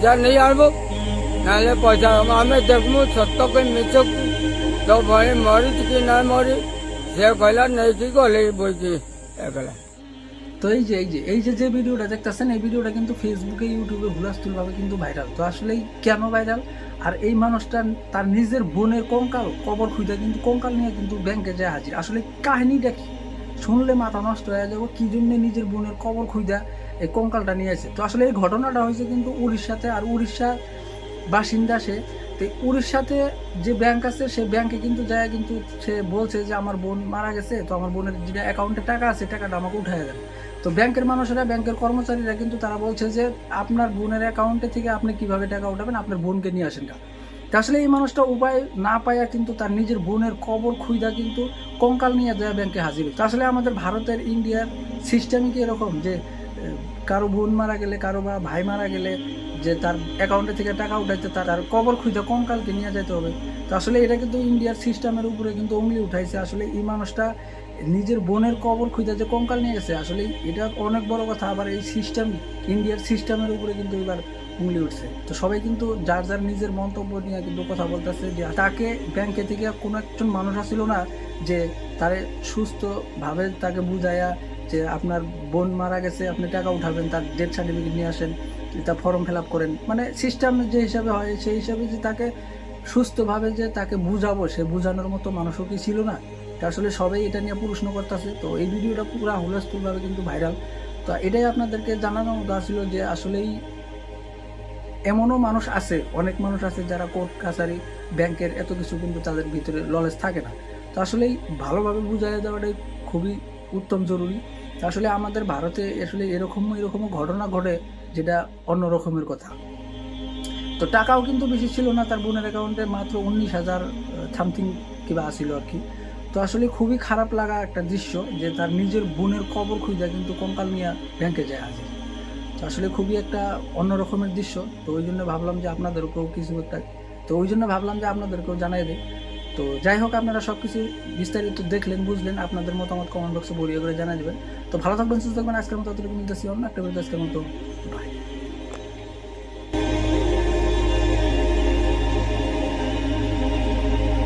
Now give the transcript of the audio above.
পয়সা নেই আনবো, নাহলে পয়সা আমি দেখবো সত্যকে মিছক তো ভয় মরিচ কি না মরি, সে কইলা নেই কি গলে বইছি একলা। তো এই যে ভিডিওটা দেখতেছেন, এই ভিডিওটা কিন্তু ফেসবুকে ইউটিউবে হুলাস্থুলভাবে কিন্তু ভাইরাল। তো আসলে কেন ভাইরাল? আর এই মানুষটা তার নিজের বোনের কঙ্কাল কবর খুঁজে কিন্তু কঙ্কাল নিয়ে কিন্তু ব্যাংকে যায় হাজির। আসলে কাহিনীটা কি শুনলে মাথা নষ্ট হয়ে যাবো, কি জন্য নিজের বোনের কবর খুঁজা এই কঙ্কালটা নিয়ে আসে। তো আসলে এই ঘটনাটা হয়েছে কিন্তু উড়িষ্যাতে। আর উড়িষ্যার বাসিন্দা সে। তো উড়িষ্যাতে যে ব্যাংক আছে সে ব্যাংকে কিন্তু যায়, কিন্তু সে বলছে যে আমার বোন মারা গেছে, তো আমার বোনের যেটা অ্যাকাউন্টে টাকা আছে টাকাটা আমাকে উঠায় দেন। তো ব্যাংকের মানুষেরা, ব্যাংকের কর্মচারীরা কিন্তু তারা বলছে যে আপনার বোনের অ্যাকাউন্টে থেকে আপনি কিভাবে টাকা উঠাবেন, আপনার বোনকে নিয়ে আসেন না। তো আসলে এই মানুষটা উপায় না পায়া কিন্তু তার নিজের বোনের কবর খুঁজা কিন্তু কঙ্কাল নিয়ে যায় ব্যাংকে হাজির। তো আসলে আমাদের ভারতের ইন্ডিয়ার সিস্টেমই কি এরকম যে কারো বোন মারা গেলে, কারো বা ভাই মারা গেলে যে তার অ্যাকাউন্টে থেকে টাকা উঠাইতে তার কবর খুঁজে কঙ্কালকে নিয়ে যেতে হবে। তো আসলে এটা কিন্তু ইন্ডিয়ার সিস্টেমের উপরে কিন্তু উংলি উঠাইছে। আসলে এই মানুষটা নিজের বোনের কবর খুঁজে যে কঙ্কাল নিয়ে গেছে, আসলে এটা অনেক বড় কথা। আবার এই সিস্টেম, ইন্ডিয়ার সিস্টেমের উপরে কিন্তু এবার উংলি উঠছে। তো সবাই কিন্তু যার যার নিজের মন্তব্য নিয়ে কিন্তু কথা বলতেছে যে তাকে ব্যাংকে থেকে কোনো একজন মানুষ আসছিল না যে তারে সুস্থভাবে তাকে বুঝায়া যে আপনার বোন মারা গেছে, আপনি টাকা উঠাবেন, তার ডেথ সার্টিফিকেট নিয়ে আসেন, তা ফর্ম ফিল আপ করেন, মানে সিস্টেম যে হিসাবে হয় সেই হিসাবে যে তাকে সুস্থভাবে যে তাকে বুঝাবো, সে বুঝানোর মতো মানুষও কি ছিল না? তা আসলে সবাই এটা নিয়ে প্রশ্ন করতেছে। তো এই ভিডিওটা পুরো হুলস্থুলভাবে কিন্তু ভাইরাল। তো এটাই আপনাদেরকে জানানোর দরকার ছিল যে আসলেই এমনও মানুষ আছে, অনেক মানুষ আছে যারা কোর্ট কাছারি ব্যাংকের এত কিছু কিন্তু তাদের ভিতরে নলেজ থাকে না। তো আসলেই ভালোভাবে বুঝাই দেওয়াটাই খুবই উত্তম জরুরি। তো আসলে আমাদের ভারতে আসলে এরকমও ঘটনা ঘটে যেটা অন্য রকমের কথা। তো টাকাও কিন্তু বেশি ছিল না, তার বোনের অ্যাকাউন্টে মাত্র 19,000 সামথিং কিবা আসিল আর কি। তো আসলে খুবই খারাপ লাগা একটা দৃশ্য যে তার নিজের বোনের কবর খুঁজা কিন্তু কঙ্কাল নিয়ে ব্যাংকে যায় হাজির। তো আসলে খুবই একটা অন্য রকমের দৃশ্য। তো ওই জন্য ভাবলাম যে আপনাদেরকেও জানাই দিই। তো যাই হোক, আপনারা সব কিছু বিস্তারিত দেখলেন, বুঝলেন, আপনাদের মতামত কমেন্ট বক্সে বলিয়ে করে জানাই দেবেন। তো ভালো থাকবেন, সুস্থ থাকবেন। আজকের মতো অতটুকু মিলতেছি, অন্য একটা ভিডিও আজকের মতো বাই।